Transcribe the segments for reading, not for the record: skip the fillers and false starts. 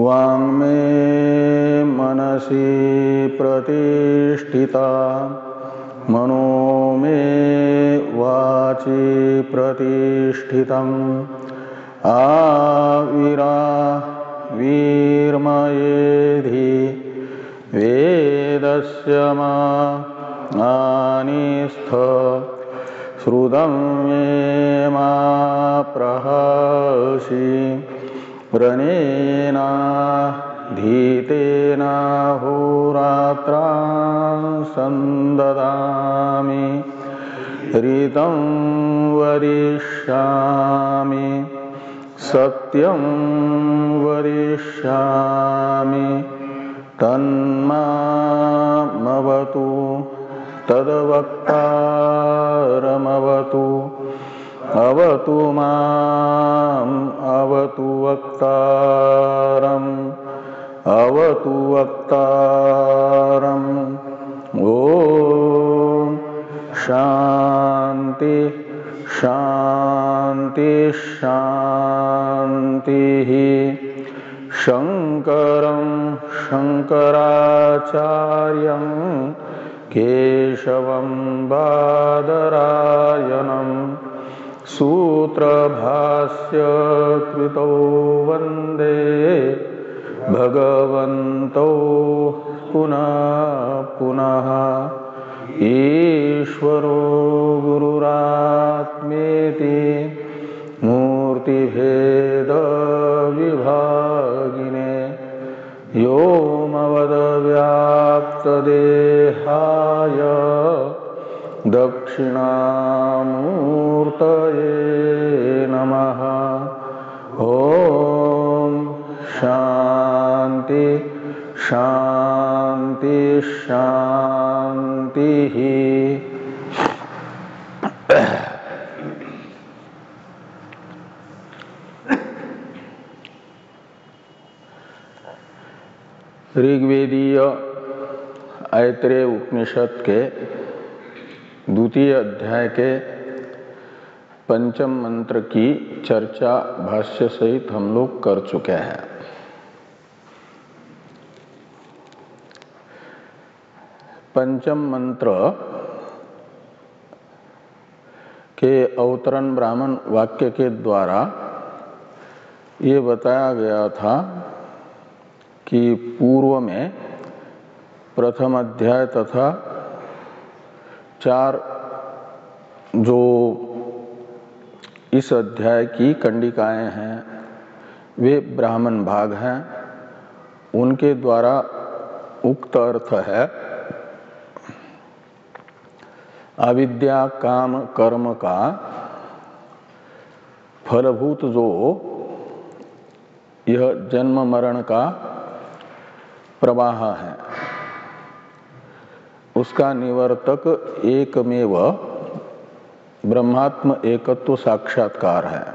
वाङ्मे मनसि प्रतिष्ठिता मनो मे वाचि प्रतिष्ठितम् आविरावीर्मयेधि वेदस्य मानिस्थ श्रुतं मे मा प्रहसि प्रणेनाधीतेन होरात्रां सन्ददामि ऋतं वदिष्यामि सत्यं वदिष्यामि तन्मामवतु तद्वक्तारमवतु अवतु माम् अवतु वक्तारम् अवतु वक्तारम्। ॐ शान्ति शान्ति शान्तिः। शङ्करं शङ्कराचार्यं केशवं बादरायणं सूत्रभाष्य कृतौ वन्दे भगवन्तौ पुनः पुनः। ईश्वरो गुरुरात्मेति मूर्तिभेद विभागिने व्योमवद्व्याप्तदेहाय दक्षिणामूर्तये नमः। ॐ शान्ति शान्ति शान्तिः। ऋग्वेदीय ऐत्रेय उपनिषद के द्वितीय अध्याय के पंचम मंत्र की चर्चा भाष्य सहित हम लोग कर चुके हैं। पंचम मंत्र के अवतरण ब्राह्मण वाक्य के द्वारा ये बताया गया था कि पूर्व में प्रथम अध्याय तथा 4 जो इस अध्याय की कंडिकाएं हैं वे ब्राह्मण भाग हैं। उनके द्वारा उक्त अर्थ है अविद्या काम कर्म का फलभूत जो यह जन्म मरण का प्रवाह है उसका निवर्तक एकमेव ब्रह्मात्म एकत्व साक्षात्कार है।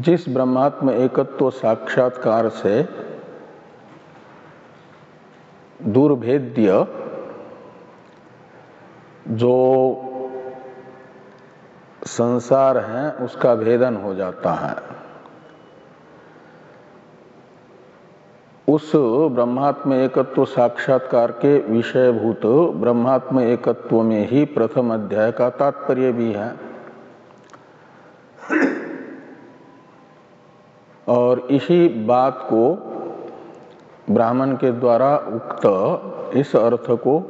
जिस ब्रह्मात्म एकत्व साक्षात्कार से दुर्भेद्य जो संसार है उसका भेदन हो जाता है, उस ब्रह्मात्म एकत्व साक्षात्कार के विषयभूत ब्रह्मात्म एकत्व में ही प्रथम अध्याय का तात्पर्य भी है। और इसी बात को ब्राह्मण के द्वारा उक्त इस अर्थ को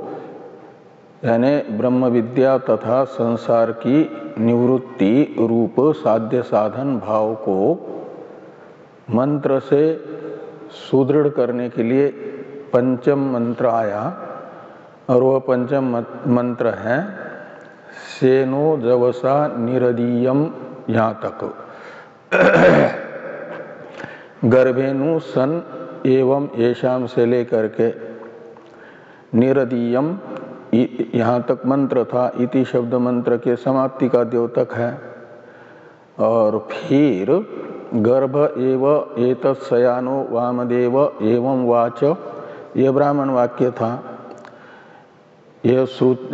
यानी ब्रह्म विद्या तथा संसार की निवृत्ति रूप साध्य साधन भाव को मंत्र से सुदृढ़ करने के लिए पंचम मंत्र आया। और वह पंचम मंत्र है सेनो जवसा निरदीयम। यहाँ तक गर्भेनु सन एवं येषाम से लेकर के निरदीयम यहाँ तक मंत्र था। इति शब्द मंत्र के समाप्ति का द्योतक है। और फिर गर्भ एव एतत् शयानो वामदेव एवं वाच यह ब्राह्मण वाक्य था। यह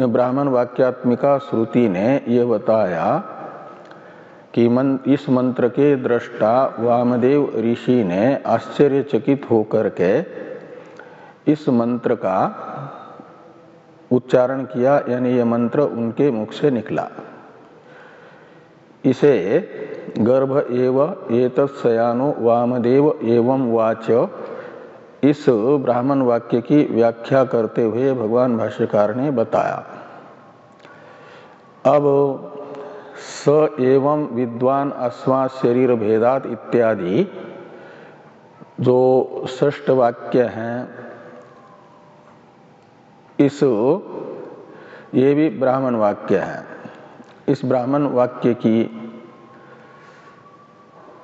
ब्राह्मण वाक्यात्मिका श्रुति ने यह बताया कि इस मंत्र के दृष्टा वामदेव ऋषि ने आश्चर्यचकित होकर के इस मंत्र का उच्चारण किया, यानी यह मंत्र उनके मुख से निकला। इसे गर्भ एव एतत्सयानो वामदेव एवं वाच, इस ब्राह्मण वाक्य की व्याख्या करते हुए भगवान भाष्यकार ने बताया। अब स एवं विद्वान अस्मा शरीर भेदात इत्यादि जो षष्ठ वाक्य हैं, ये भी ब्राह्मण वाक्य हैं। इस ब्राह्मण वाक्य की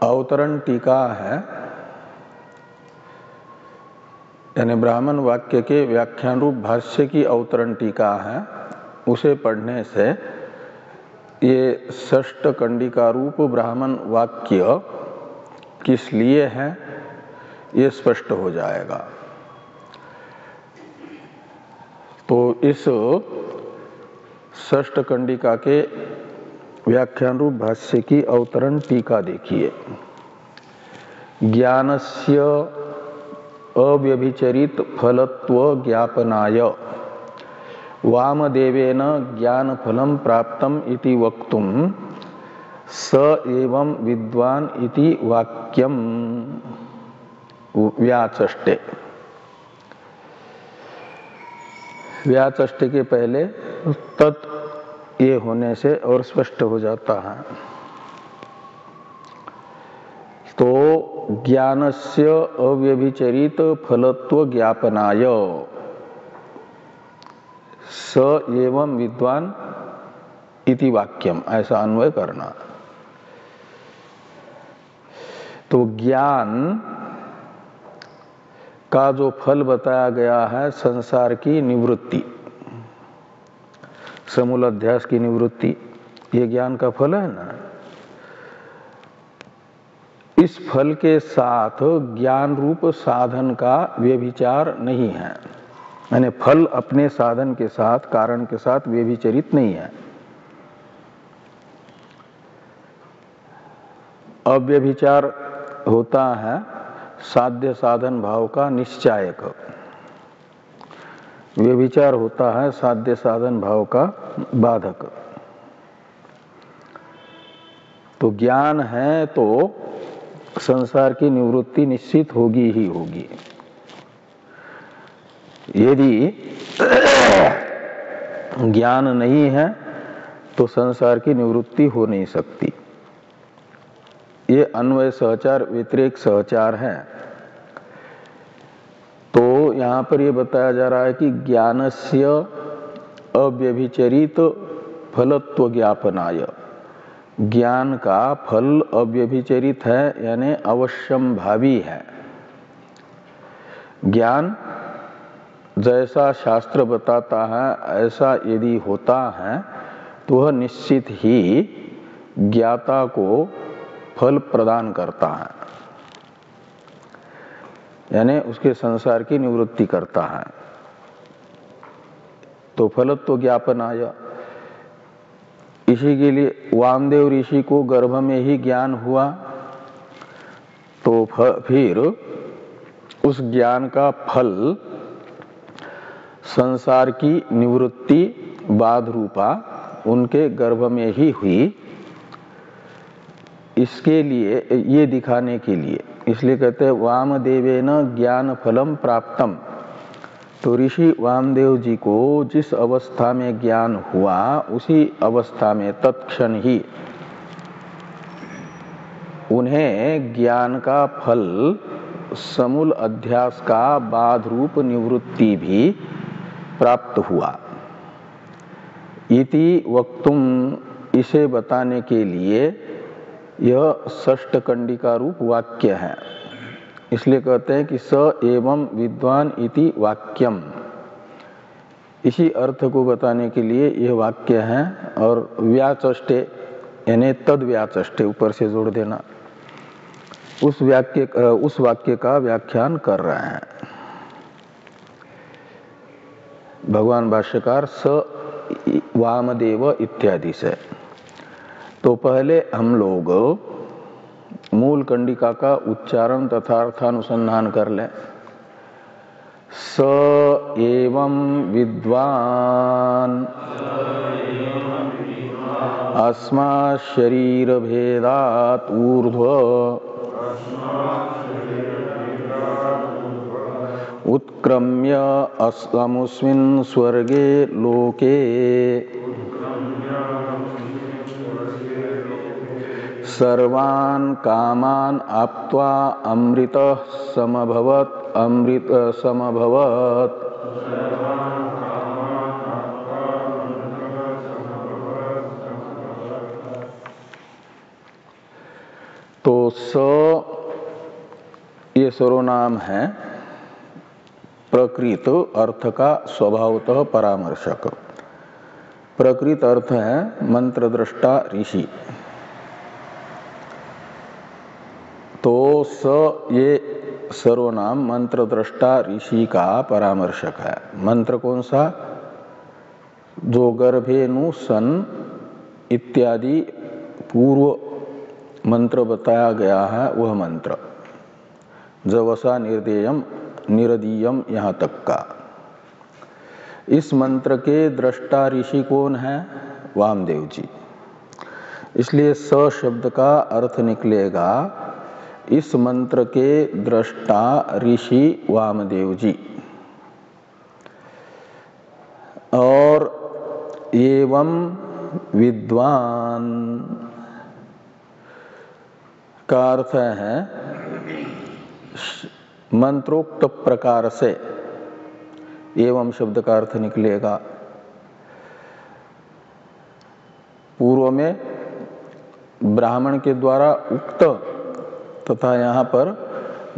अवतरण टीका है, यानी ब्राह्मण वाक्य के व्याख्यान रूप भाष्य की अवतरण टीका है। उसे पढ़ने से ये षष्ठ कंडिका रूप ब्राह्मण वाक्य किस लिए है ये स्पष्ट हो जाएगा। तो इस षष्ठ कंडिका के व्याख्यान रूप भाष्य की अवतरण टीका देखिए। ज्ञानस्य अव्यभिचरित फलत्व ज्ञापनाय वामदेवेन ज्ञान फलम प्राप्तम इति वक्तुम स एवं विद्वान इति वाक्यम व्याचष्टे। व्याचष्टे के पहले तत् ये होने से और स्पष्ट हो जाता है। तो ज्ञानस्य अव्यभिचरित फलत्व ज्ञापनाय स एवं विद्वान इति वाक्यम, ऐसा अन्वय करना। तो ज्ञान का जो फल बताया गया है, संसार की निवृत्ति, समूल अध्यास की निवृत्ति, ये ज्ञान का फल है ना। इस फल के साथ ज्ञान रूप साधन का व्यभिचार नहीं है, यानी फल अपने साधन के साथ, कारण के साथ व्यभिचरित नहीं है। अव्यभिचार होता है साध्य साधन भाव का निश्चायक, व्यभिचार होता है साध्य साधन भाव का बाधक। तो ज्ञान है तो संसार की निवृत्ति निश्चित होगी ही होगी। यदि ज्ञान नहीं है तो संसार की निवृत्ति हो नहीं सकती। ये अन्वय सहचार व्यतिरेक सहचार है। तो यहाँ पर ये बताया जा रहा है कि ज्ञानस्य अव्यभिचरित फलत्व ज्ञापनाय, ज्ञान का फल अव्यभिचरित है, यानी अवश्यम भावी है। ज्ञान जैसा शास्त्र बताता है ऐसा यदि होता है तो वह निश्चित ही ज्ञाता को फल प्रदान करता है, यानी उसके संसार की निवृत्ति करता है। तो फलत्व ज्ञापनाय, इसी के लिए वामदेव ऋषि को गर्भ में ही ज्ञान हुआ, तो फिर उस ज्ञान का फल संसार की निवृत्ति बाध रूपा उनके गर्भ में ही हुई। इसके लिए, ये दिखाने के लिए, इसलिए कहते हैं वामदेवेन ज्ञान फलम प्राप्तम। तो ऋषि वामदेव जी को जिस अवस्था में ज्ञान हुआ उसी अवस्था में तत्क्षण ही उन्हें ज्ञान का फल समूल अध्यास का बाध रूप निवृत्ति भी प्राप्त हुआ। इति वक्तुम, इसे बताने के लिए यह षष्ठ कंडिका रूप वाक्य है। इसलिए कहते हैं कि स एवं विद्वान इति वाक्यम, इसी अर्थ को बताने के लिए यह वाक्य है। और व्याचष्टे यानी तद व्याचष्टे, ऊपर से जोड़ देना, उस वाक्य का व्याख्यान कर रहे हैं भगवान भाष्यकार स वामदेव इत्यादि से। तो पहले हम लोग मूल कंडिका का उच्चारण तथा अर्थानुसंधान कर लें। स एवं विद्वान् अस्मात् शरीर भेदात् ऊर्ध्व उत्क्रम्य अस्मुस्मिन् स्वर्गे लोके सर्वान् कामान् आप्त्वा अमृतः समभवत् अमृत समभवत्। तो स ये सर्वनाम है प्रकृत अर्थ का स्वभावतः परामर्शक। प्रकृत अर्थ है मंत्र दृष्टा ऋषि। तो स ये सर्वनाम मंत्र दृष्टा ऋषि का परामर्शक है। मंत्र कौन सा? जो गर्भेनु सन इत्यादि पूर्व मंत्र बताया गया है वह मंत्र, जवसा निर्देयम निरदीयम यहाँ तक का। इस मंत्र के दृष्टा ऋषि कौन है? वामदेव जी। इसलिए स शब्द का अर्थ निकलेगा इस मंत्र के दृष्टा ऋषि वामदेव जी। और एवं विद्वान का अर्थ है मंत्रोक्त प्रकार से। एवं शब्द का अर्थ निकलेगा पूर्व में ब्राह्मण के द्वारा उक्त तथा यहाँ पर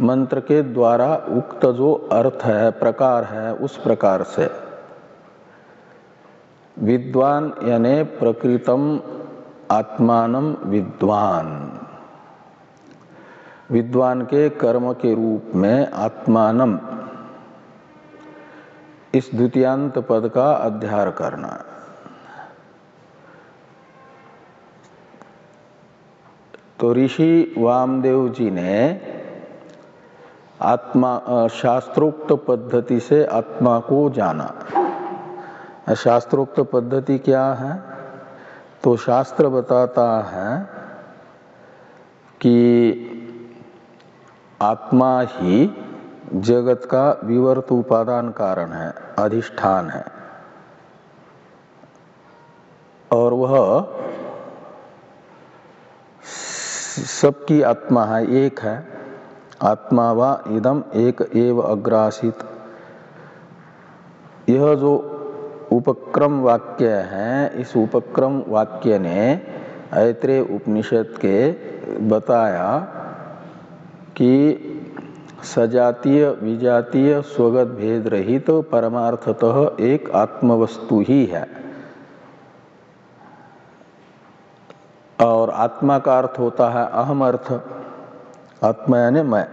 मंत्र के द्वारा उक्त जो अर्थ है प्रकार है उस प्रकार से। विद्वान यानी प्रकृतम आत्मानम विद्वान, विद्वान के कर्म के रूप में आत्मानम इस द्वितीयांत पद का अध्यार करना। तो ऋषि वामदेव जी ने आत्मा शास्त्रोक्त पद्धति से आत्मा को जाना। शास्त्रोक्त पद्धति क्या है? तो शास्त्र बताता है कि आत्मा ही जगत का विवर्त उपादान कारण है, अधिष्ठान है, और वह सबकी आत्मा है, एक है। आत्मा वा इदम एक एव अग्रासित। यह जो उपक्रम वाक्य है, इस उपक्रम वाक्य ने ऐत्रेय उपनिषद के बताया कि सजातीय विजातीय स्वगत भेद रहित तो परमार्थतः एक आत्मवस्तु ही है। और आत्मा का अर्थ होता है अहम अर्थ, आत्मा यानी मैं।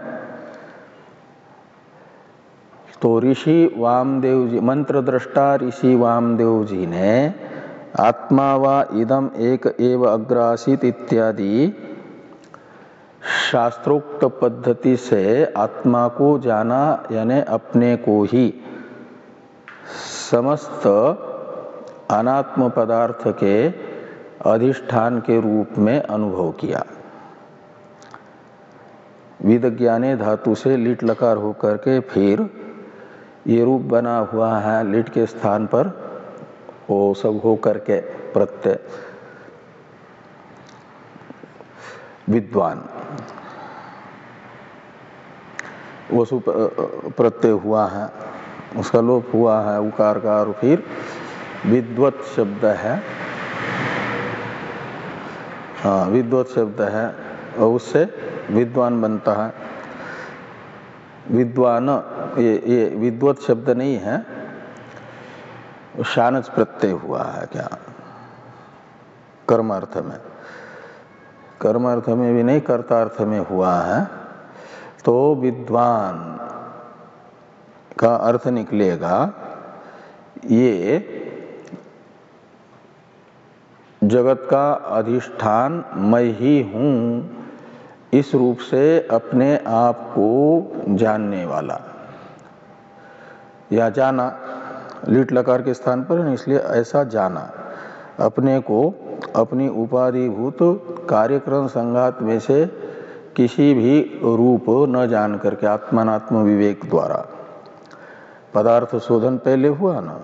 तो ऋषि वामदेव जी, मंत्र दृष्टा ऋषि वामदेव जी ने आत्मा वा इदम एक एव अग्रासित इत्यादि शास्त्रोक्त पद्धति से आत्मा को जाना, यानी अपने को ही समस्त अनात्म पदार्थ के अधिष्ठान के रूप में अनुभव किया। विदज्ञाने धातु से लिट लकार होकर के फिर ये रूप बना हुआ है, लिट के स्थान पर वो सब हो करके प्रत्यय विद्वान वसु प्रत्यय हुआ है, उसका लोप हुआ है उकार का, और फिर विद्वत शब्द है। हाँ, विद्वत शब्द है और उससे विद्वान बनता है। विद्वान ये विद्वत शब्द नहीं है, शानच प्रत्यय हुआ है क्या कर्मार्थ में, कर्मार्थ में भी नहीं कर्तार्थ में हुआ है। तो विद्वान का अर्थ निकलेगा ये जगत का अधिष्ठान मैं ही हूँ, इस रूप से अपने आप को जानने वाला या जाना, लीट लकार के स्थान पर है, इसलिए ऐसा जाना, अपने को अपनी उपाधिभूत कार्यक्रम संघात में से किसी भी रूप न जान करके आत्मात्म विवेक द्वारा। पदार्थ शोधन पहले हुआ ना,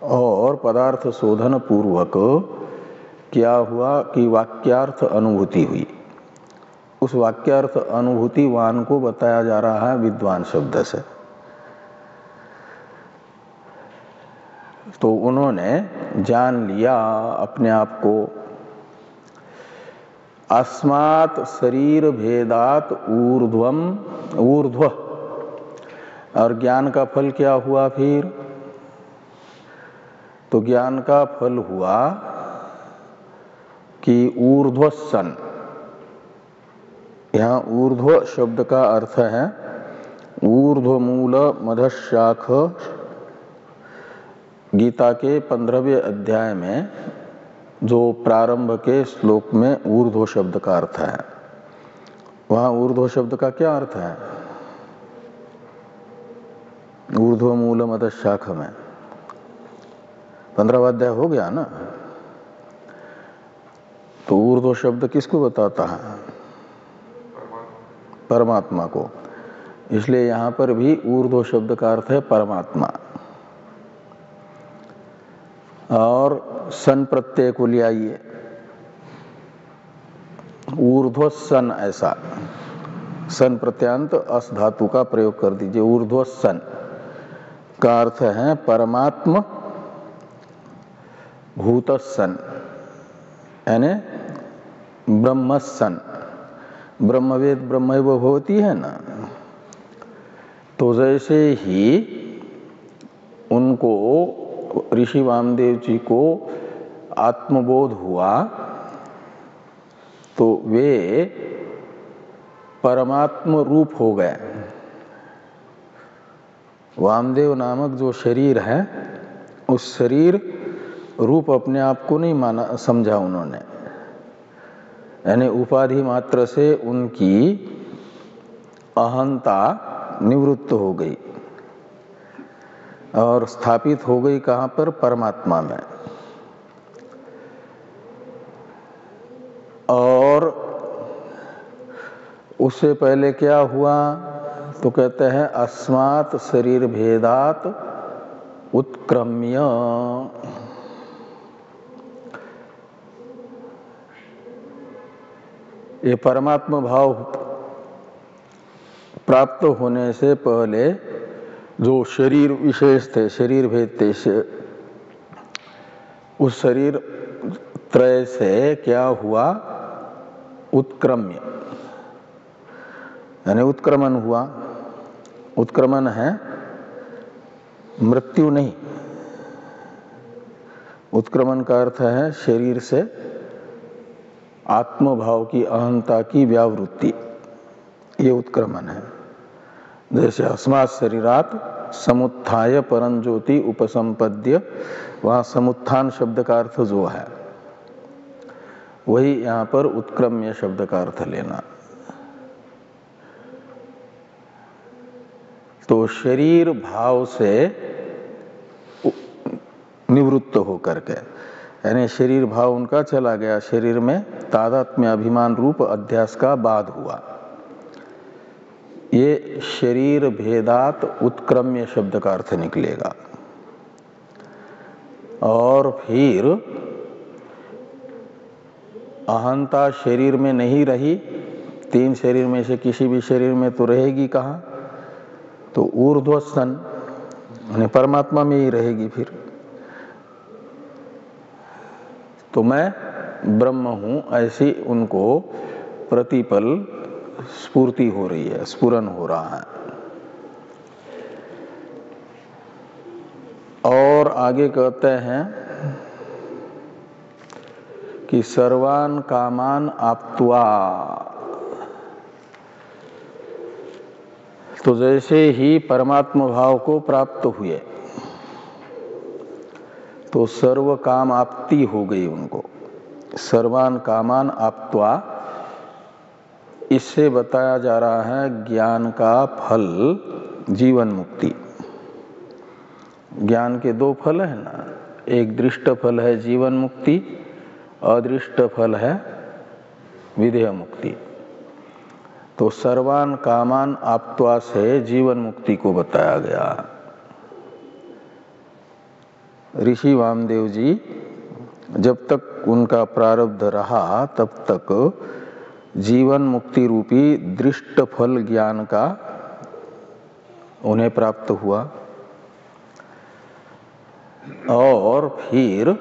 और पदार्थ शोधन पूर्वक क्या हुआ कि वाक्यार्थ अनुभूति हुई। उस वाक्यार्थ अनुभूतिवान को बताया जा रहा है विद्वान शब्द से। तो उन्होंने जान लिया अपने आप को। अस्मात् शरीर भेदात ऊर्ध्वम ऊर्ध्व, और ज्ञान का फल क्या हुआ फिर? तो ज्ञान का फल हुआ कि ऊर्ध्वसन। यहाँ ऊर्ध्व शब्द का अर्थ है ऊर्ध्वमूल मधशाख। गीता के 15वें अध्याय में जो प्रारंभ के श्लोक में ऊर्ध्व शब्द का अर्थ है, वहाँ ऊर्ध्व शब्द का क्या अर्थ है? ऊर्ध्वमूल मधशाख में 15वां अध्याय हो गया ना। तो ऊर्ध्व शब्द किसको बताता है? परमात्मा को। इसलिए यहाँ पर भी ऊर्ध्व शब्द का अर्थ है परमात्मा। और सन प्रत्यय को ले आइए, ऊर्ध्व सन, ऐसा सन प्रत्यांत अस धातु का प्रयोग कर दीजिए। ऊर्ध्व सन का अर्थ है परमात्म भूतसन, यानी ब्रह्मसन। ब्रह्मवेद ब्रह्मैव भवति है ना। तो जैसे ही उनको ऋषि वामदेव जी को आत्मबोध हुआ तो वे परमात्म रूप हो गए। वामदेव नामक जो शरीर है, उस शरीर रूप अपने आप को नहीं माना, समझा उन्होंने। यानी उपाधि मात्र से उनकी अहंता निवृत्त हो गई और स्थापित हो गई कहाँ पर? परमात्मा में। और उससे पहले क्या हुआ? तो कहते हैं अस्मात् शरीर भेदात उत्क्रम्य। ये परमात्मा भाव प्राप्त होने से पहले जो शरीर विशेष थे, शरीर भेद थे, उस शरीर त्रय से क्या हुआ? उत्क्रम्य, यानी उत्क्रमण हुआ। उत्क्रमण है मृत्यु नहीं। उत्क्रमण का अर्थ है शरीर से आत्मभाव की, अहंता की व्यावृत्ति, ये उत्क्रमण है। जैसे अस्मात् शरीरात समुत्थाय परं ज्योति उपसंपद्य, वहाँ समुत्थान शब्द का अर्थ जो है वही यहाँ पर उत्क्रम्य शब्द का अर्थ लेना। तो शरीर भाव से निवृत्त होकर के, यानी शरीर भाव उनका चला गया, शरीर में तादात्म्य अभिमान रूप अध्यास का बाध हुआ। ये शरीर भेदात उत्क्रम्य शब्द का अर्थ निकलेगा। और फिर अहंता शरीर में नहीं रही, तीन शरीर में से किसी भी शरीर में तो रहेगी कहाँ? तो ऊर्ध्वसन यानी परमात्मा में ही रहेगी। फिर तो मैं ब्रह्म हूं, ऐसी उनको प्रतिपल स्फूर्ति हो रही है, स्फुरन हो रहा है। और आगे कहते हैं कि सर्वान कामान आप्त्वा। तो जैसे ही परमात्म भाव को प्राप्त हुए तो सर्व काम आपत्ति हो गई उनको। सर्वान कामान आप्त्वा, इससे बताया जा रहा है ज्ञान का फल जीवन मुक्ति। ज्ञान के दो फल है ना, एक दृष्ट फल है जीवन मुक्ति, अदृष्ट फल है विधेय मुक्ति। तो सर्वान कामान आप्त्वा से जीवन मुक्ति को बताया गया। ऋषि वामदेव जी जब तक उनका प्रारब्ध रहा तब तक जीवन मुक्ति रूपी दृष्ट फल ज्ञान का उन्हें प्राप्त हुआ, और फिर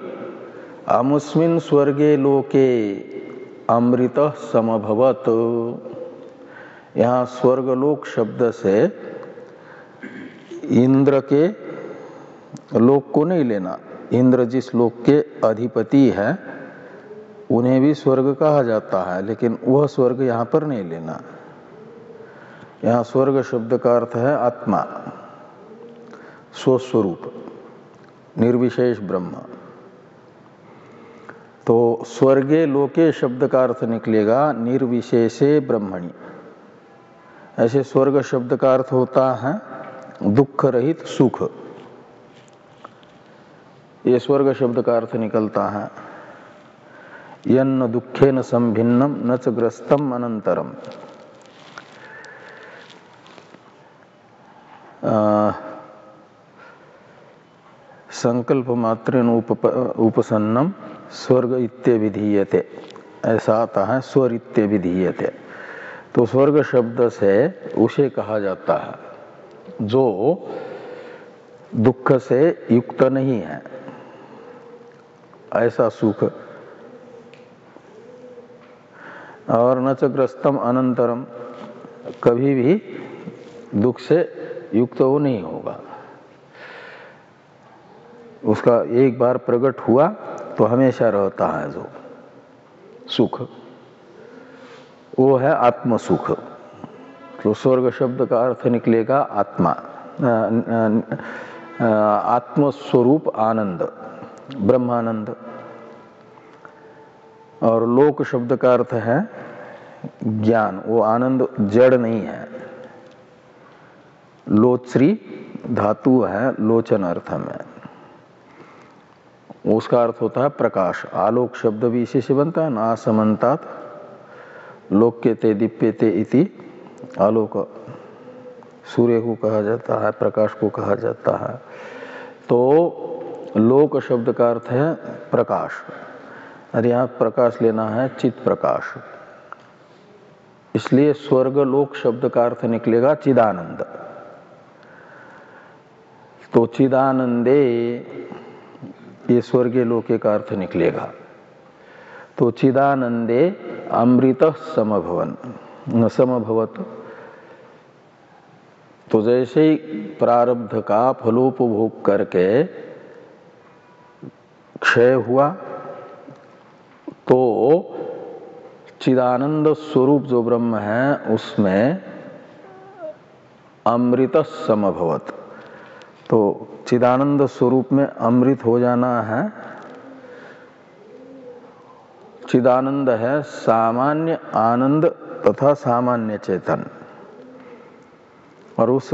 अमुस्मिन् स्वर्गे लोके अमृत समभवत। यहाँ स्वर्गलोक शब्द से इंद्र के लोक को नहीं लेना। इंद्र जिस लोक के अधिपति है उन्हें भी स्वर्ग कहा जाता है, लेकिन वह स्वर्ग यहाँ पर नहीं लेना। यहाँ स्वर्ग शब्द का अर्थ है आत्मा, स्वस्वरूप, निर्विशेष ब्रह्म। तो स्वर्गे लोके शब्द का अर्थ निकलेगा निर्विशेषे ब्रह्मणि। ऐसे स्वर्ग शब्द का अर्थ होता है दुख रहित सुख, ये स्वर्ग शब्द का अर्थ निकलता है। यन्न दुखेन संभिन्नम न च ग्रस्तम अनंतरम। संकल्प मात्रेण उपसन्नम स्वर्ग इत्यभिधीयते, ऐसा आता है स्वर इत्यभिधीयते। तो स्वर्ग शब्द से उसे कहा जाता है जो दुख से युक्त नहीं है, ऐसा सुख। और न च ग्रस्तम अनंतरम, कभी भी दुख से युक्त वो नहीं होगा। उसका एक बार प्रकट हुआ तो हमेशा रहता है जो सुख, वो है आत्म सुख। तो स्वर्ग शब्द का अर्थ निकलेगा आत्मा, आत्मस्वरूप आनंद, ब्रह्मानंद। और लोक शब्द का अर्थ है ज्ञान, वो आनंद जड़ नहीं है। लोचरी धातु है लोचन अर्थ में, उसका अर्थ होता है प्रकाश। आलोक शब्द भी इसी से बनता है ना, आसमंतात लोक्यते दीप्यते इति आलोक। सूर्य को कहा जाता है, प्रकाश को कहा जाता है। तो लोक शब्द का अर्थ है प्रकाश, और यहाँ प्रकाश लेना है चित प्रकाश। इसलिए स्वर्ग लोक शब्द का अर्थ निकलेगा चिदानंद। तो चिदानंदे ये स्वर्गीय लोके का अर्थ निकलेगा। तो चिदानंदे अमृत समभवत। तो जैसे ही प्रारब्ध का फलोपभोग करके क्षय हुआ तो चिदानंद स्वरूप जो ब्रह्म है उसमें अमृत समभवत। तो चिदानंद स्वरूप में अमृत हो जाना है। चिदानंद है सामान्य आनंद तथा सामान्य चेतन, और उस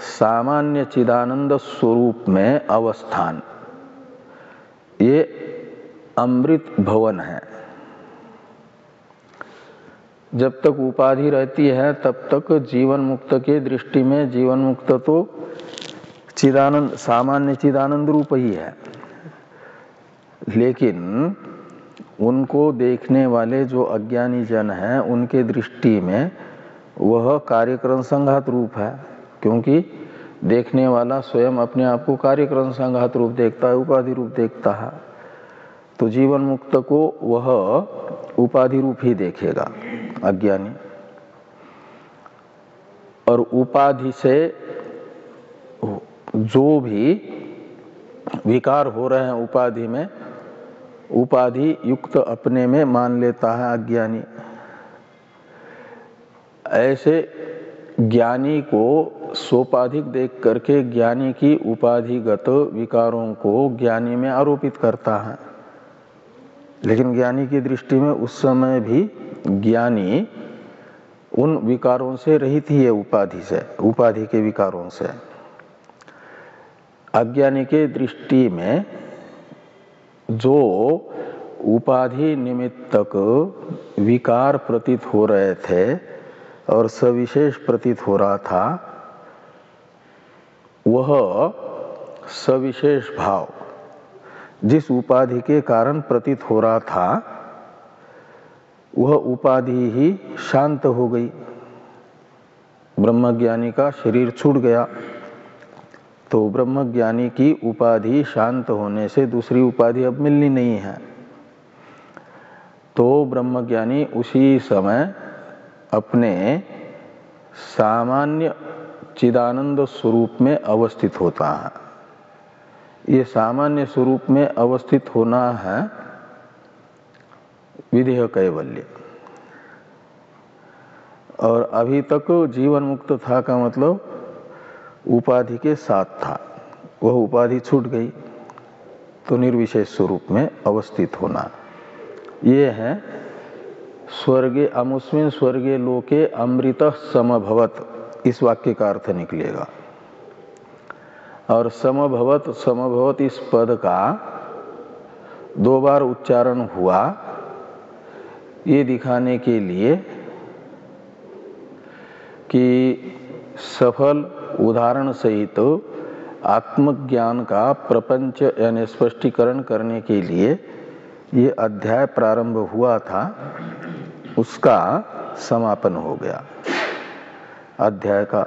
सामान्य चिदानंद स्वरूप में अवस्थान, ये अमृत भवन है। जब तक उपाधि रहती है तब तक जीवन मुक्त के दृष्टि में जीवन मुक्त तो चिदानंद, सामान्य चिदानंद रूप ही है, लेकिन उनको देखने वाले जो अज्ञानी जन हैं उनके दृष्टि में वह कार्यक्रम संघात रूप है, क्योंकि देखने वाला स्वयं अपने आप को कार्यक्रम संघात रूप देखता है, उपाधि रूप देखता है। तो जीवन मुक्त को वह उपाधि रूप ही देखेगा अज्ञानी। और उपाधि से जो भी विकार हो रहे हैं उपाधि में, उपाधि युक्त अपने में मान लेता है अज्ञानी। ऐसे ज्ञानी को सोपाधिक देख करके ज्ञानी की उपाधिगत विकारों को ज्ञानी में आरोपित करता है। लेकिन ज्ञानी की दृष्टि में उस समय भी ज्ञानी उन विकारों से रहित ही है, उपाधि से, उपाधि के विकारों से। अज्ञानी के दृष्टि में जो उपाधि निमित्तक विकार प्रतीत हो रहे थे और सविशेष प्रतीत हो रहा था, वह सविशेष भाव जिस उपाधि के कारण प्रतीत हो रहा था, वह उपाधि ही शांत हो गई। ब्रह्मज्ञानी का शरीर छूट गया, तो ब्रह्मज्ञानी की उपाधि शांत होने से दूसरी उपाधि अब मिलनी नहीं है। तो ब्रह्मज्ञानी उसी समय अपने सामान्य चिदानंद स्वरूप में अवस्थित होता है। ये सामान्य स्वरूप में अवस्थित होना है विधेय कैवल्य। और अभी तक जीवन मुक्त था का मतलब उपाधि के साथ था, वह उपाधि छूट गई तो निर्विशेष स्वरूप में अवस्थित होना। ये है स्वर्गे अमुस्मिन् स्वर्गे लोके अमृतः समभवत्, इस वाक्य का अर्थ निकलेगा। और समभवत् समभवत् इस पद का 2 बार उच्चारण हुआ, ये दिखाने के लिए कि सफल उदाहरण सहित आत्मज्ञान का प्रपंच यानी स्पष्टीकरण करने के लिए ये अध्याय प्रारंभ हुआ था, उसका समापन हो गया अध्याय का।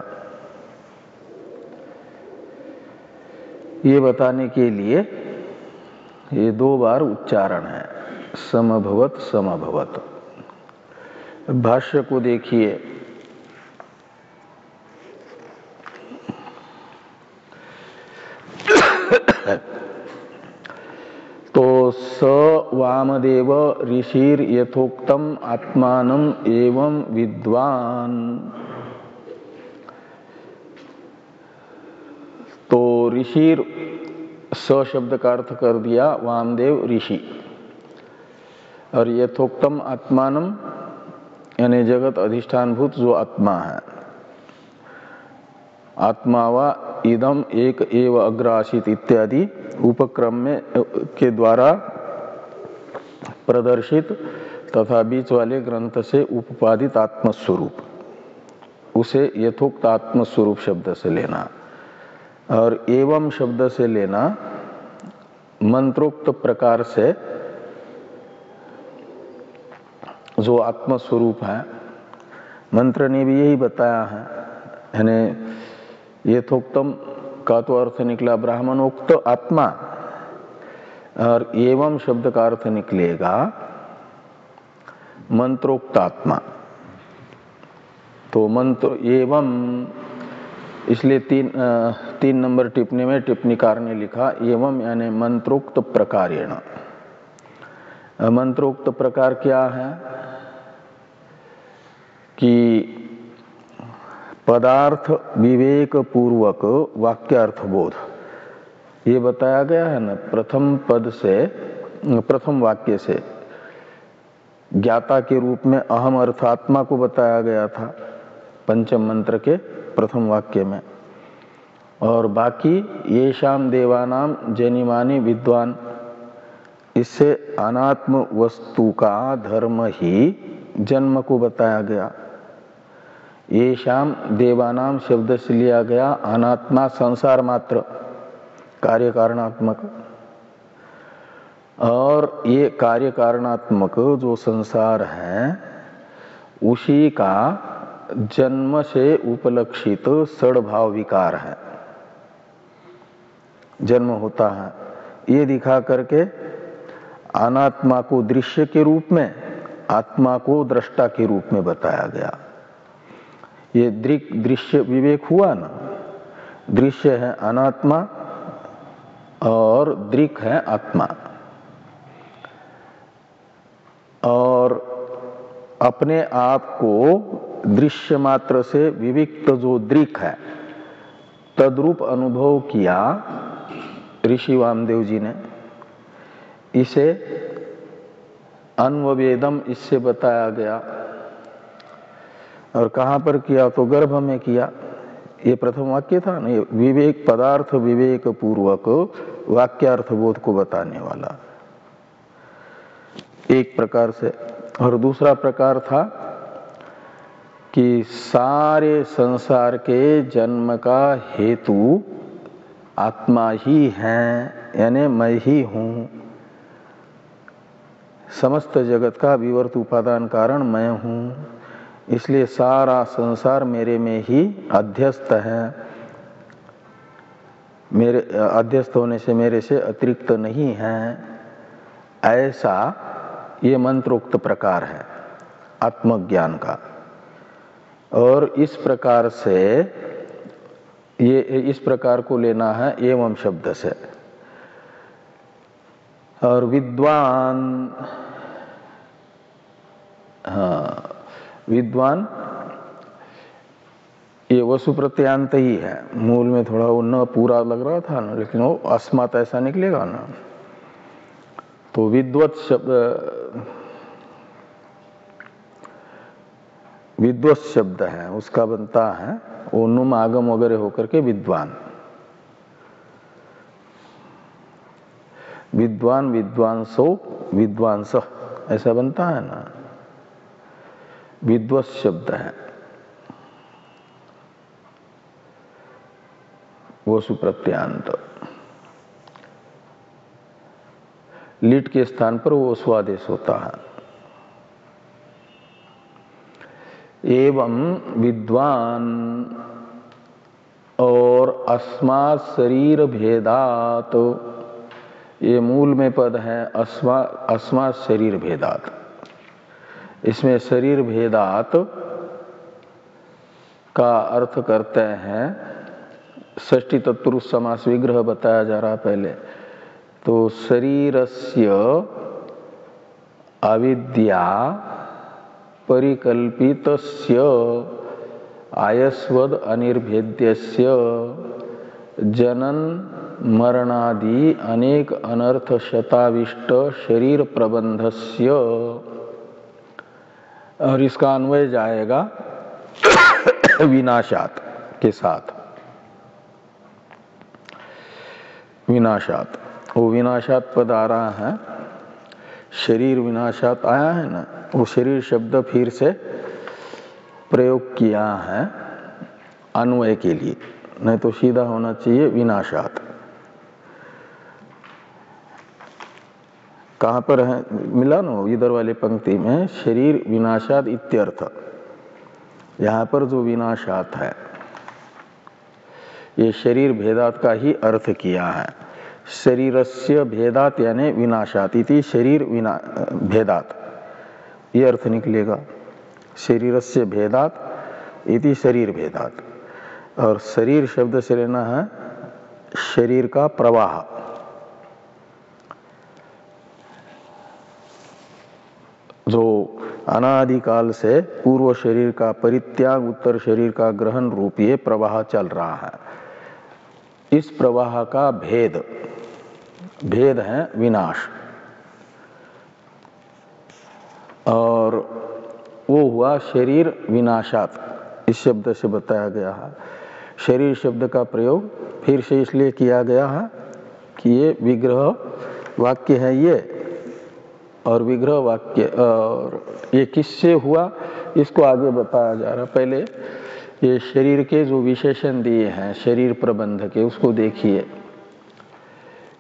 ये बताने के लिए ये 2 बार उच्चारण है, समभवत् समभवत्। भाष्य को देखिए, तो स वामदेव ऋषिर यथोक्तम आत्मानम एवं विद्वान। तो ऋषिर स शब्द का अर्थ कर दिया वामदेव ऋषि, और यथोक्तम आत्मानम यानी जगत अधिष्ठानभूत जो आत्मा है। आत्मा वा इदम एक एव अग्र आसीत इत्यादि उपक्रम में के द्वारा प्रदर्शित तथा बीच वाले ग्रंथ से उपपादित आत्मस्वरूप, उसे यथोक्त आत्मस्वरूप शब्द से लेना, और एवं शब्द से लेना मंत्रोक्त प्रकार से जो आत्मस्वरूप है। मंत्र ने भी यही बताया है, यानी यथोक्तम का तो अर्थ निकला ब्राह्मणोक्त आत्मा, और एवं शब्द का अर्थ निकलेगा मंत्रोक्त आत्मा। तो मंत्र एवं, इसलिए 3 नंबर टिप्पणी में टिप्पणीकार ने लिखा एवं यानी मंत्रोक्त प्रकारेण। मंत्रोक्त प्रकार क्या है कि पदार्थ विवेक पूर्वक वाक्यार्थ बोध, ये बताया गया है ना। प्रथम पद से, प्रथम वाक्य से ज्ञाता के रूप में अहम अर्थात्मा को बताया गया था पंचम मंत्र के प्रथम वाक्य में, और बाकी येषाम देवानाम जनिमानि विद्वान, इससे अनात्म वस्तु का धर्म ही जन्म को बताया गया। येषाम देवानाम शब्द से लिया गया अनात्मा संसार मात्र कार्य कारणात्मक, और ये कार्य कारणात्मक जो संसार है उसी का जन्म से उपलक्षित सद्भाव विकार है, जन्म होता है। ये दिखा करके अनात्मा को दृश्य के रूप में, आत्मा को दृष्टा के रूप में बताया गया। ये दृश्य विवेक हुआ ना, दृश्य है अनात्मा और दृक् है आत्मा, और अपने आप को दृश्य मात्र से विविक्त जो दृक् है तद्रूप अनुभव किया ऋषि वामदेव जी ने। इसे अन्ववेदम इससे बताया गया। और कहाँ पर किया? तो गर्भ में किया। ये प्रथम वाक्य था ना, विवेक पदार्थ विवेक पूर्वक वाक्यार्थ बोध को बताने वाला एक प्रकार से। और दूसरा प्रकार था कि सारे संसार के जन्म का हेतु आत्मा ही है, यानी मैं ही हूँ। समस्त जगत का विवर्त उपादान कारण मैं हूँ, इसलिए सारा संसार मेरे में ही अध्यस्त है। मेरे अध्यस्त होने से मेरे से अतिरिक्त नहीं है, ऐसा ये मंत्रोक्त प्रकार है आत्मज्ञान का। और इस प्रकार से ये इस प्रकार को लेना है एवं शब्द से। और विद्वान, हाँ विद्वान ये वसु प्रत्यांत ही है। मूल में थोड़ा वो न पूरा लग रहा था ना, लेकिन वो अस्मात् ऐसा निकलेगा ना। तो विद्वत शब्द विद्वत शब्द है, उसका बनता है वो नुम आगम वगैरह होकर के विद्वान। विद्वान विद्वांसो विद्वांस ऐसा बनता है ना, विद्वत शब्द है वो सुप्रत्यांत। लिट के स्थान पर वो स्वादेश होता है। एवं विद्वान और अस्मात् शरीर भेदात, ये मूल में पद है अस्मात् शरीर भेदात। इसमें शरीर भेदात का अर्थ करते हैं, षष्ठी तत्पुरुष समास विग्रह बताया जा रहा पहले। तो शरीरस्य अविद्या परिकल्पितस्य आयस्वद अनिर्भेद्यस्य जनन मरणादि अनेक अनर्थ शताविष्ट शरीर प्रबंधस्य। और इसका अन्वय जाएगा विनाशात के साथ। विनाशात, वो विनाशात पद आ रहा है, शरीर विनाशात आया है ना, वो शरीर शब्द फिर से प्रयोग किया है अन्वय के लिए, नहीं तो सीधा होना चाहिए विनाशात। कहाँ पर है मिला ना इधर वाले पंक्ति में, शरीर विनाशात इत्यर्थ। यहाँ पर जो विनाशात है ये शरीर भेदात का ही अर्थ किया है। शरीरस्य भेदात यानी विनाशात इति शरीर भेदात, ये अर्थ निकलेगा। शरीरस्य भेदात इति शरीर भेदात। और शरीर शब्द से लेना है शरीर का प्रवाह। जो अनादिकाल से पूर्व शरीर का परित्याग उत्तर शरीर का ग्रहण रूप ये प्रवाह चल रहा है। इस प्रवाह का भेद है विनाश। और वो हुआ शरीर विनाशात, इस शब्द से बताया गया है। शरीर शब्द का प्रयोग फिर से इसलिए किया गया है कि ये विग्रह वाक्य है ये, और विग्रह वाक्य और ये किससे हुआ इसको आगे बताया जा रहा। पहले ये शरीर के जो विशेषण दिए हैं शरीर प्रबंध के, उसको देखिए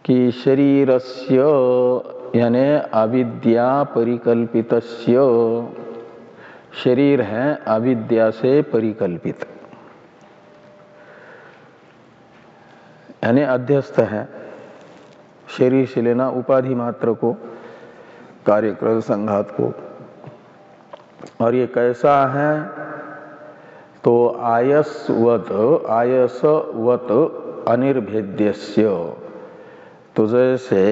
कि शरीरस्य यानी अविद्या परिकल्पितस्य, शरीर है अविद्या से परिकल्पित यानी अध्यस्त है। शरीर से लेना उपाधि मात्र को, कार्यक्रम संघात को। और ये कैसा है? तो आयसवत अनिर्भेद्यस्य, तो जैसे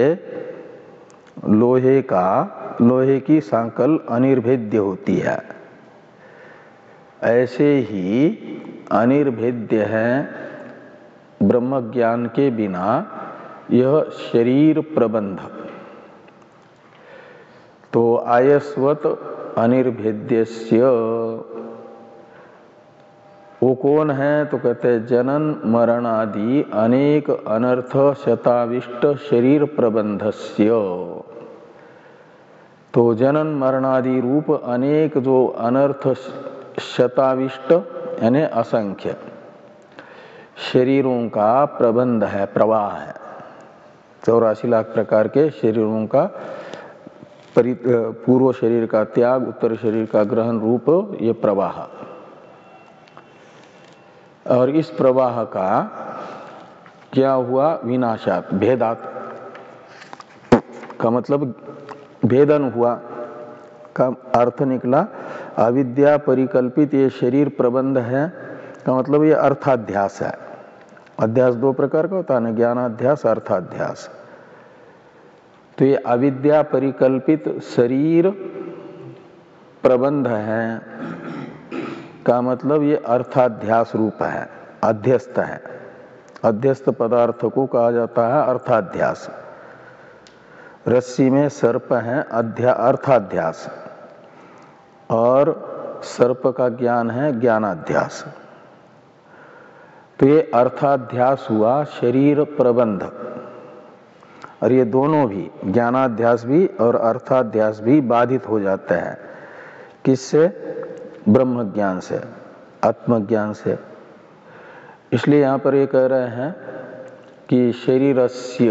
लोहे की सांकल अनिर्भेद्य होती है, ऐसे ही अनिर्भेद्य है ब्रह्म ज्ञान के बिना यह शरीर प्रबंध। तो आयस्वत अनिर्भेद्यस्य वो कौन है? तो कहते हैं जनन मरण आदि अनेक अनर्थ शताविष्ट शरीर प्रबंधस्य। तो जनन मरणादि रूप अनेक जो अनर्थ शताविष्ट यानी असंख्य शरीरों का प्रबंध है, प्रवाह है। 84 लाख प्रकार के शरीरों का पूर्व शरीर का त्याग, उत्तर शरीर का ग्रहण रूप ये प्रवाह। और इस प्रवाह का क्या हुआ? विनाशात, भेदात का मतलब भेदन हुआ का अर्थ निकला अविद्या परिकल्पित ये शरीर प्रबंध है का मतलब ये अर्थाध्यास है। अध्यास दो प्रकार का होता है ना, ज्ञानाध्यास, अर्थाध्यास। तो ये अविद्या परिकल्पित शरीर प्रबंध है का मतलब ये अर्थाध्यास रूप है, अध्यस्त है। अध्यस्त पदार्थ को कहा जाता है अर्थाध्यास। रस्सी में सर्प है, अर्थाध्यास, और सर्प का ज्ञान है ज्ञानाध्यास। तो ये अर्थाध्यास हुआ शरीर प्रबंध, और ये दोनों भी, ज्ञानाध्यास भी और अर्थाध्यास भी बाधित हो जाते हैं। किससे? ब्रह्म ज्ञान से, आत्मज्ञान से। इसलिए यहाँ पर ये कह रहे हैं कि शरीरस्य,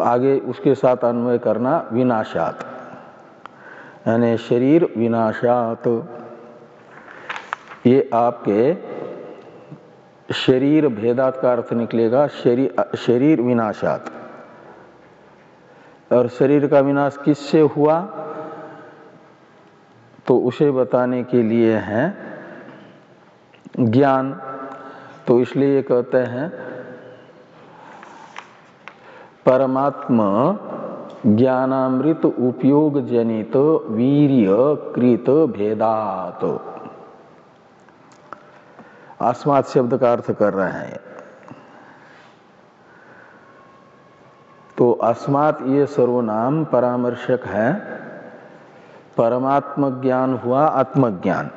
आगे उसके साथ अन्वय करना विनाशात, यानी शरीर विनाशात। ये आपके शरीर भेदात का अर्थ निकलेगा शरीर विनाशात। और शरीर का विनाश किससे हुआ? तो उसे बताने के लिए है ज्ञान। तो इसलिए ये कहते हैं परमात्मा ज्ञानामृत उपयोग जनित वीर्य कृत भेदात। अस्मात् शब्द का अर्थ कर रहे हैं। तो अस्मात् ये सर्वनाम परामर्शक है। परमात्म ज्ञान हुआ आत्मज्ञान,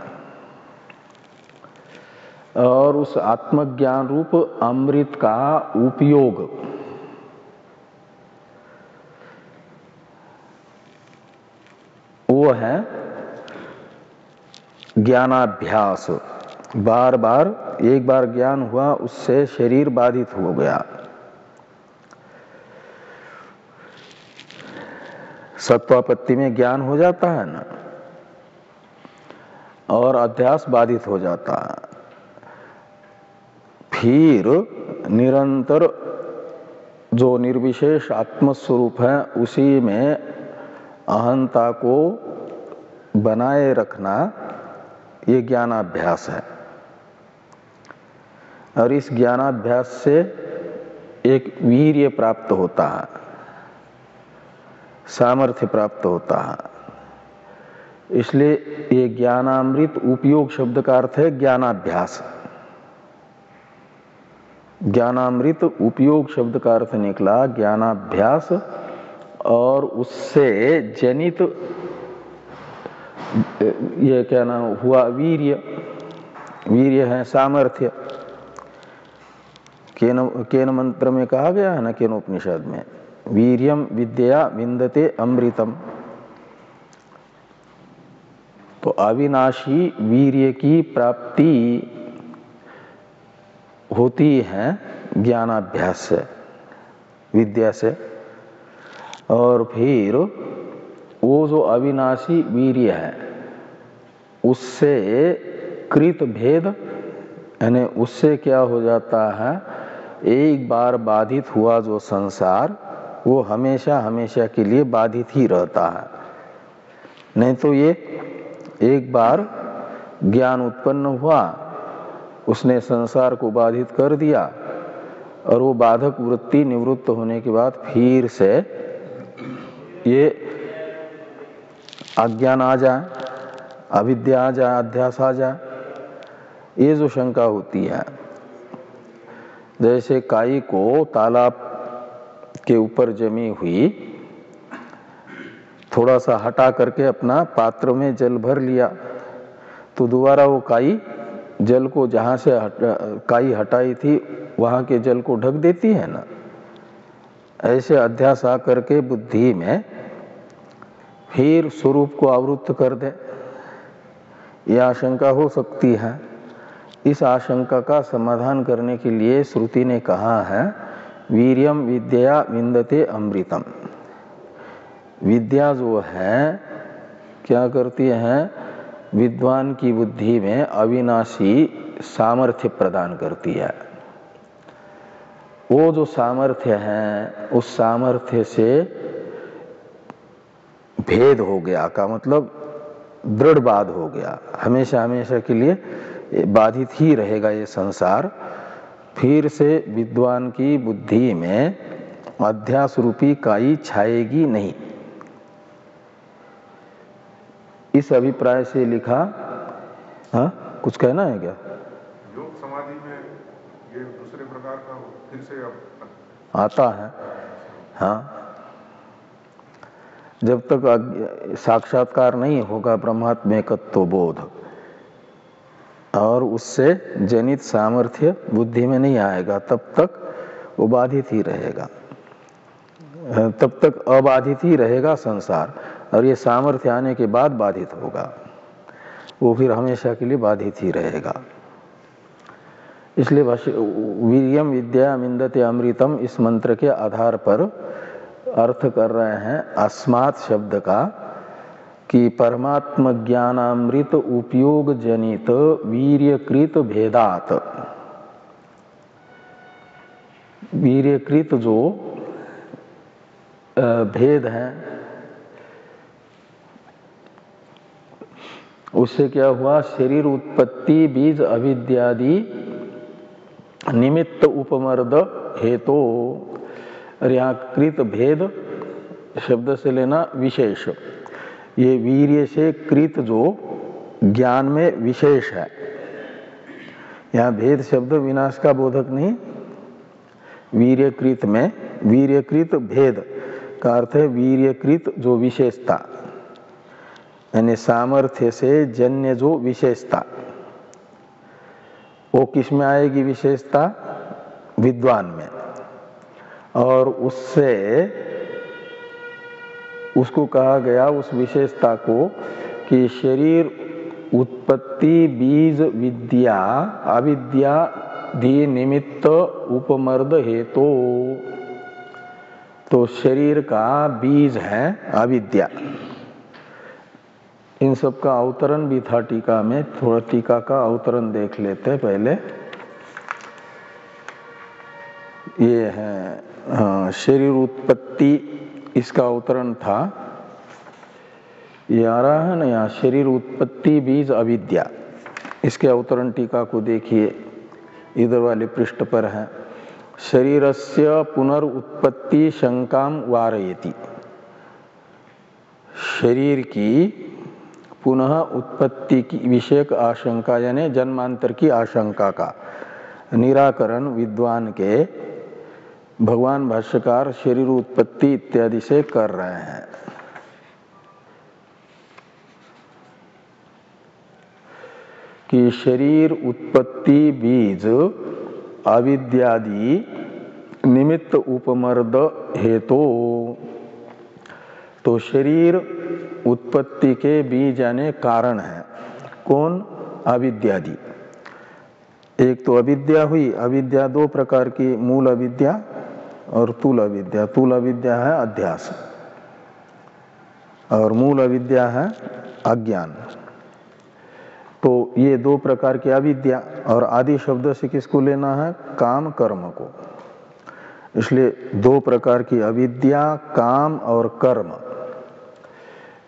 और उस आत्मज्ञान रूप अमृत का उपयोग वो है ज्ञानाभ्यास। बार बार, एक बार ज्ञान हुआ उससे शरीर बाधित हो गया। सत्वापत्ति में ज्ञान हो जाता है ना, और अध्यास बाधित हो जाता है। फिर निरंतर जो निर्विशेष आत्मस्वरूप है उसी में अहंता को बनाए रखना, ये ज्ञानाभ्यास है। और इस ज्ञानाभ्यास से एक वीर्य प्राप्त होता है, सामर्थ्य प्राप्त होता है। इसलिए ये ज्ञानामृत उपयोग शब्द का अर्थ है ज्ञानाभ्यास। ज्ञानामृत उपयोग शब्द का अर्थ निकला ज्ञानाभ्यास, और उससे जनित ये क्या नाम हुआ? वीर्य। वीर्य है सामर्थ्य। केन मंत्र में कहा गया है ना, केनोपनिषद में, वीर्यम विद्या विन्दते अमृतम। तो अविनाशी वीर्य की प्राप्ति होती है ज्ञानाभ्यास से, विद्या से। और फिर वो जो अविनाशी वीर्य है उससे कृत भेद, यानी उससे क्या हो जाता है? एक बार बाधित हुआ जो संसार वो हमेशा हमेशा के लिए बाधित ही रहता है। नहीं तो ये एक बार ज्ञान उत्पन्न हुआ, उसने संसार को बाधित कर दिया, और वो बाधक वृत्ति निवृत्त होने के बाद फिर से ये अज्ञान आ जाए, अविद्या आ जाए, अध्यास आ जाए, ये जो शंका होती है। जैसे काई को के ऊपर जमी हुई, थोड़ा सा हटा करके अपना पात्र में जल भर लिया तो दोबारा वो काई जल को जहाँ से काई हटाई थी वहाँ के जल को ढक देती है ना। ऐसे अध्यास आ करके बुद्धि में फिर स्वरूप को आवृत्त कर दे, यह आशंका हो सकती है। इस आशंका का समाधान करने के लिए श्रुति ने कहा है वीर्यम विद्या विन्दते अमृतम। विद्या जो है क्या करती है, विद्वान की बुद्धि में अविनाशी सामर्थ्य प्रदान करती है। वो जो सामर्थ्य है उस सामर्थ्य से भेद हो गया का मतलब दृढ़ बाध हो गया, हमेशा हमेशा के लिए बाधित ही रहेगा ये संसार। फिर से विद्वान की बुद्धि में अध्यास रूपी काई छाएगी नहीं। इस अभिप्राय से लिखा। हाँ, कुछ कहना है क्या? योग समाधि में ये दूसरे प्रकार का फिर से आता है। हाँ, जब तक साक्षात्कार नहीं होगा ब्रह्मात्मेकत्व बोध और उससे जनित सामर्थ्य बुद्धि में नहीं आएगा, तब तक वो बाधित ही रहेगा, तब तक अबाधित ही रहेगा संसार। और ये सामर्थ्य आने के बाद बाधित होगा, वो फिर हमेशा के लिए बाधित ही रहेगा। इसलिए वीर्यम विद्या विन्दते अमृतम इस मंत्र के आधार पर अर्थ कर रहे हैं अस्मात् शब्द का कि परमात्म ज्ञानामृत उपयोग जनित वीर्यकृत भेदात, वीर्यकृत जो भेद है उससे क्या हुआ, शरीर उत्पत्ति बीज अविद्यादि निमित्त उपमर्द हेतु। और यहाँ कृत भेद शब्द से लेना विशेष, ये वीर्य से कृत जो ज्ञान में विशेष है। यहाँ भेद शब्द विनाश का बोधक नहीं, वीर्यकृत में वीर्यकृत भेद का अर्थ है वीर्यकृत जो विशेषता, यानी सामर्थ्य से जन्य जो विशेषता। वो किस में आएगी विशेषता? विद्वान में। और उससे उसको कहा गया उस विशेषता को कि शरीर उत्पत्ति बीज विद्या अविद्या धी निमित्त उपमर्द हेतु। तो शरीर का बीज है अविद्या। इन सब का अवतरण भी था टीका में, थोड़ा टीका का अवतरण देख लेते पहले। ये है शरीर उत्पत्ति, इसका अवतरण था, ये आ रहा है ना यहाँ, शरीर उत्पत्ति बीज अविद्या। इसके अवतरण टीका को देखिए, इधर वाले पृष्ठ पर है। शरीरस्य पुनरुत्पत्ति शंकाम वारयति, शरीर की पुनः उत्पत्ति की विषयक आशंका यानी जन्मांतर की आशंका का निराकरण विद्वान के भगवान भाष्यकार शरीर उत्पत्ति इत्यादि से कर रहे हैं। कि शरीर उत्पत्ति बीज अविद्यादि निमित्त उपमर्द हेतु। तो शरीर उत्पत्ति के बीज यानी कारण है। कौन? अविद्यादि। एक तो अविद्या हुई, अविद्या दो प्रकार की, मूल अविद्या और तूल अविद्या। तूल अविद्या है अध्यास और मूल अविद्या है अज्ञान। तो ये दो प्रकार की अविद्या, और आदि शब्द से किसको लेना है? काम कर्म को। इसलिए दो प्रकार की अविद्या, काम और कर्म,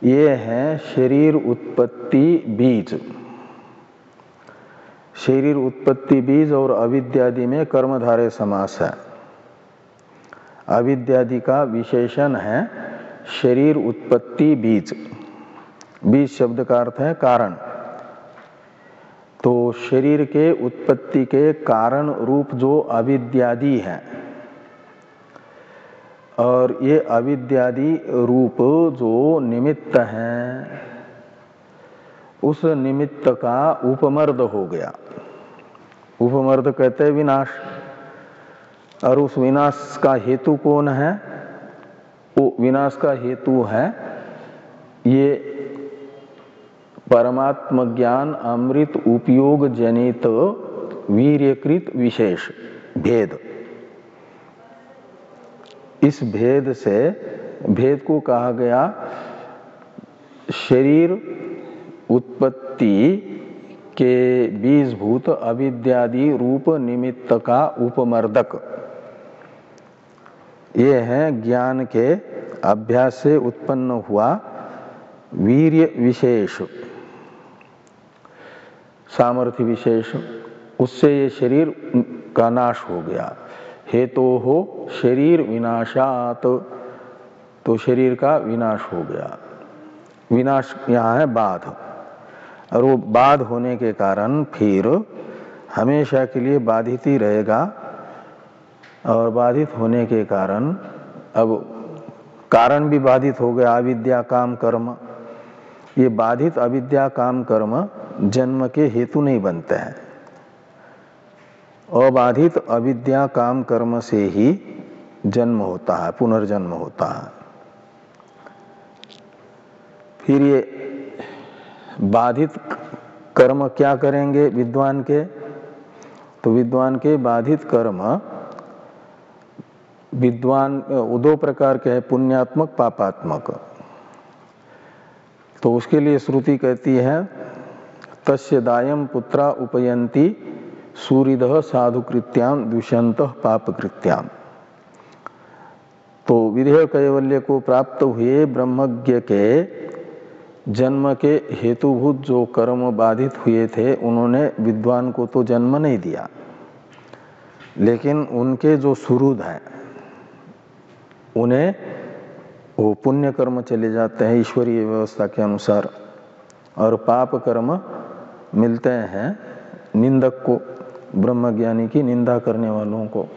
ये है शरीर उत्पत्ति बीज। शरीर उत्पत्ति बीज और अविद्यादि में कर्मधारय समास है। अविद्यादि का विशेषण है शरीर उत्पत्ति बीज। बीज शब्द का अर्थ है कारण। तो शरीर के उत्पत्ति के कारण रूप जो अविद्यादि है, और ये अविद्यादि रूप जो निमित्त हैं, उस निमित्त का उपमर्द हो गया। उपमर्द कहते हैं विनाश। और उस विनाश का हेतु कौन है? वो विनाश का हेतु है ये परमात्म ज्ञान अमृत उपयोग जनित वीर्यकृत विशेष भेद। इस भेद से, भेद को कहा गया शरीर उत्पत्ति के बीजभूत अविद्यादि रूप निमित्त का उपमर्दक। ये है ज्ञान के अभ्यास से उत्पन्न हुआ वीर्य विशेष, सामर्थ्य विशेष, उससे ये शरीर का नाश हो गया। हेतु हो शरीर विनाशात, तो शरीर का विनाश हो गया। विनाश यहाँ है बाध, और वो बाध होने के कारण फिर हमेशा के लिए बाधित ही रहेगा। और बाधित होने के कारण अब कारण भी बाधित हो गया, अविद्या काम कर्म। ये बाधित अविद्या काम कर्म जन्म के हेतु नहीं बनते हैं। अबाधित अविद्या काम कर्म से ही जन्म होता है, पुनर्जन्म होता है। फिर ये बाधित कर्म क्या करेंगे विद्वान के? तो विद्वान के बाधित कर्म विद्वान दो प्रकार के हैं, पुण्यात्मक पापात्मक। तो उसके लिए श्रुति कहती है तस्य दायम पुत्रा उपयंती सूरिदः साधुकृत्याम द्विषन्तः पापकृत्याम। तो विधेय कैवल्य को प्राप्त हुए ब्रह्मज्ञ के जन्म के हेतुभूत जो कर्म बाधित हुए थे, उन्होंने विद्वान को तो जन्म नहीं दिया, लेकिन उनके जो सुहृद हैं उन्हें वो पुण्य कर्म चले जाते हैं ईश्वरीय व्यवस्था के अनुसार, और पाप कर्म मिलते हैं निंदक को, ब्रह्मज्ञानी की निंदा करने वालों को।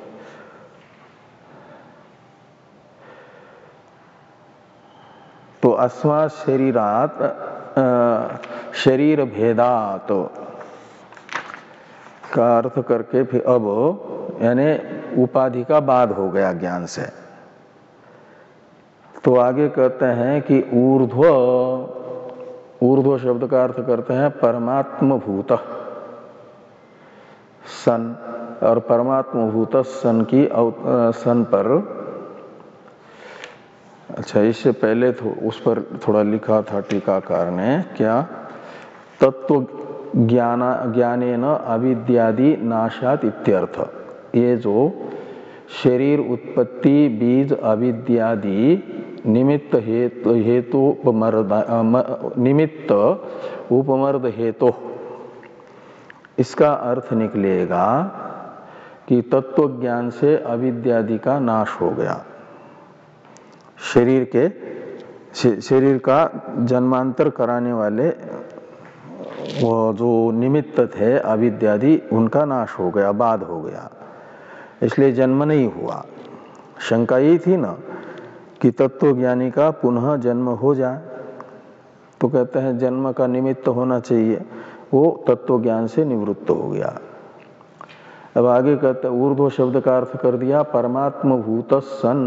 तो अस्मात् शरीरात शरीर भेदात का अर्थ करके फिर अब यानी उपाधि का बाध हो गया ज्ञान से। तो आगे कहते हैं कि ऊर्ध्व, ऊर्ध्व शब्द का अर्थ करते हैं परमात्म भूत सन, और परमात्म भूत सन की सन पर, अच्छा इससे पहले तो उस पर थोड़ा लिखा था टीकाकार ने क्या, तत्व ज्ञानेन अविद्यादि नाशात इत्यर्थ। ये जो शरीर उत्पत्ति बीज अविद्यादि निमित्त हेतु निमित्त उपमर्द हेतु, इसका अर्थ निकलेगा कि तत्व ज्ञान से अविद्यादि का नाश हो गया। शरीर का जन्मांतर कराने वाले वो जो निमित्त थे अविद्यादि, उनका नाश हो गया, बाध हो गया, इसलिए जन्म नहीं हुआ। शंका यही थी ना कि तत्वज्ञानी का पुनः जन्म हो जाए, तो कहते हैं जन्म का निमित्त होना चाहिए, वो तत्व ज्ञान से निवृत्त हो गया। अब आगे कहते हैं ऊर्ध्व शब्द का अर्थ कर दिया परमात्म भूत सन।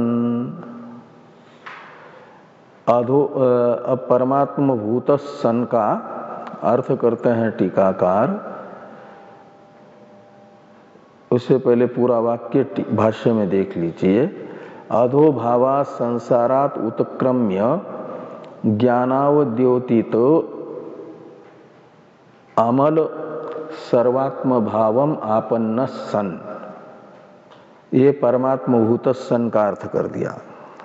अब परमात्म भूत सन का अर्थ करते हैं टीकाकार। उससे पहले पूरा वाक्य भाष्य में देख लीजिए। अधोभावा संसारात उत्क्रम्य ज्ञानावद्योतित अमल सर्वात्म भावम आपन्न सन, ये परमात्म भूत सन का अर्थ कर दिया।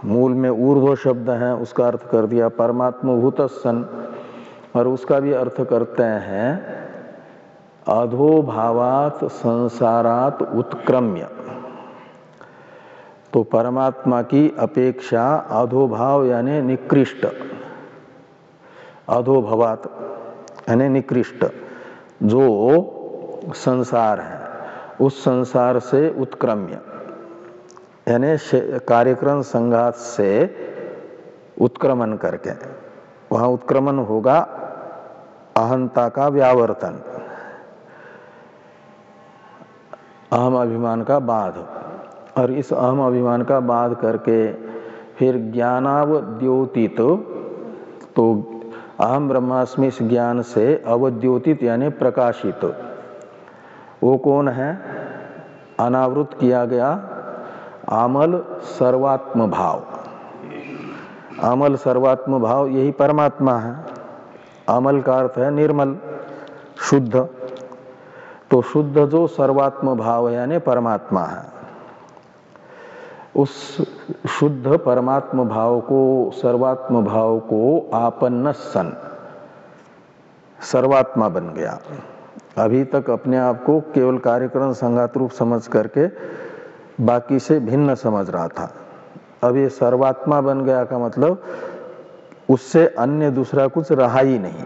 मूल में ऊर्ध्व शब्द है, उसका अर्थ कर दिया परमात्म भूत सन, और उसका भी अर्थ करते हैं अधोभावात संसारात उत्क्रम्य। तो परमात्मा की अपेक्षा अधोभाव यानी निकृष्ट, अधोभवात यानी निकृष्ट जो संसार है, उस संसार से उत्क्रम्य यानी कार्यक्रम संघात से उत्क्रमण करके, वहां उत्क्रमण होगा अहंता का व्यावर्तन, अहम अभिमान का बाध, और इस अहम अभिमान का बाध करके फिर ज्ञानावद्योतित, तो अहम ब्रह्मास्मि इस ज्ञान से अवद्योतित यानी प्रकाशित, वो कौन है? अनावृत किया गया आमल सर्वात्म भाव। आमल सर्वात्म भाव यही परमात्मा है। आमल का अर्थ है निर्मल, शुद्ध। तो शुद्ध जो सर्वात्म भाव है यानी परमात्मा है, उस शुद्ध परमात्म भाव को, सर्वात्म भाव को आपन्न सन सर्वात्मा बन गया। अभी तक अपने आप को केवल कार्यक्रम संघात रूप समझ करके बाकी से भिन्न समझ रहा था। अब ये सर्वात्मा बन गया का मतलब उससे अन्य दूसरा कुछ रहा ही नहीं,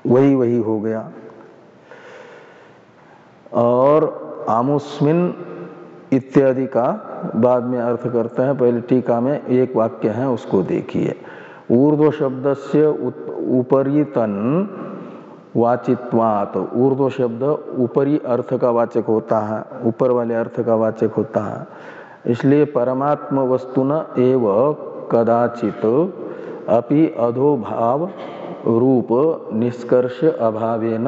वही वही हो गया। और आमुस्मिन इत्यादि का बाद में अर्थ करते हैं, पहले टीका में एक वाक्य है उसको देखिए। ऊर्ध्व शब्दस्य उपरितन वाचित्वात्, ऊर्ध्व शब्द ऊपरी अर्थ का वाचक होता है, ऊपर वाले अर्थ का वाचक होता है। इसलिए परमात्म वस्तुन एव कदाचित अपि अधोभाव रूप निष्कर्ष अभावेन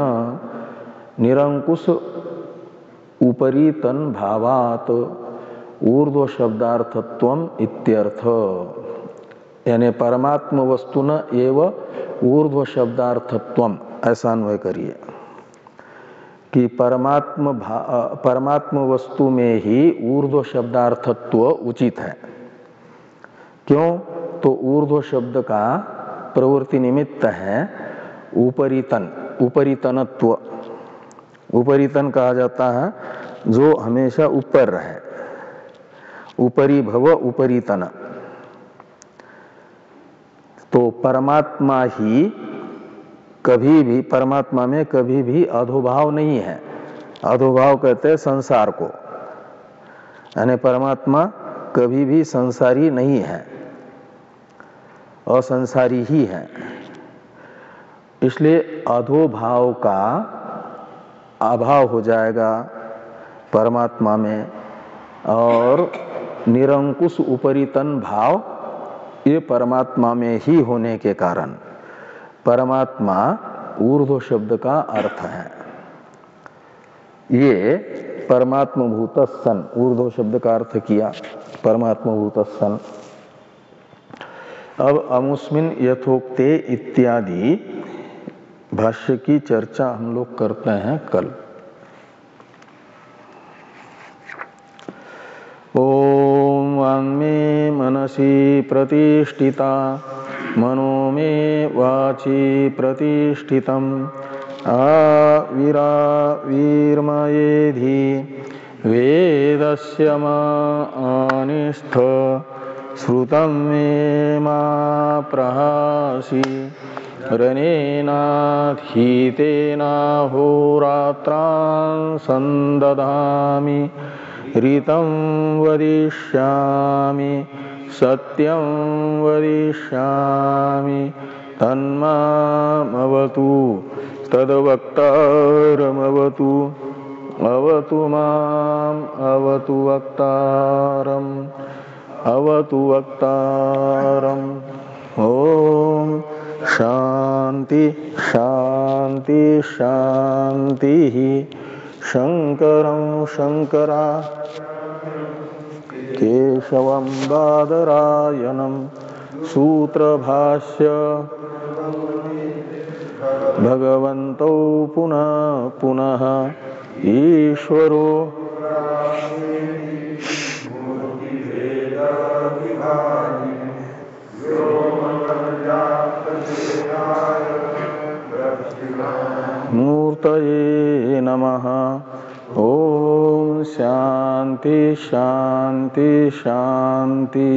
निरंकुश उपरितन भावात ऊर्ध्व शब्दार्थत्वम इत्यर्थ। यानी परमात्म वस्तुन एव ऊर्ध्व शब्दार्थत्वम, ऐसा अन्वय करिए कि परमात्म वस्तु में ही ऊर्ध्व शब्दार्थत्व उचित है। क्यों? तो ऊर्ध्व शब्द का प्रवृत्ति निमित्त है उपरितन, उपरितनत्व। उपरितन कहा जाता है जो हमेशा ऊपर रहे, उपरि भव उपरितन। तो परमात्मा ही कभी भी, परमात्मा में कभी भी अधोभाव नहीं है। अधोभाव कहते हैं संसार को, यानी परमात्मा कभी भी संसारी नहीं है, असंसारी ही है। इसलिए अधोभाव का अभाव हो जाएगा परमात्मा में, और निरंकुश उपरितन भाव ये परमात्मा में ही होने के कारण परमात्मा ऊर्ध्व शब्द का अर्थ है। ये परमात्म भूत सन, ऊर्ध्व शब्द का अर्थ किया परमात्म भूत सन। अब अमुस्मिन यथोक्ते इत्यादि भाष्य की चर्चा हम लोग करते हैं कल। ओम वाङ्मे मनसि प्रतिष्ठिता मनो मे वाचि प्रतिष्ठितम् आविराविर्मयेधि वेदस्य मानिस्थ श्रुतं मे मा प्रहासि रनेनाधीतेनाहोरात्रान् संदधामि ऋतं वदिष्यामि सत्यं वदिष्यामि तन्मामवतु तद्वक्तारमवतु अवतु माम् अवतु वक्तारम् अवतु वक्तारम्। ओम शांति शांति शांति। शंकरं शंकरा केशवं बादरायणं सूत्रभाष्य भगवन्तौ पुनः पुनः ईश्वरो मूर्तये नमः। ओम शांति शांति शांति।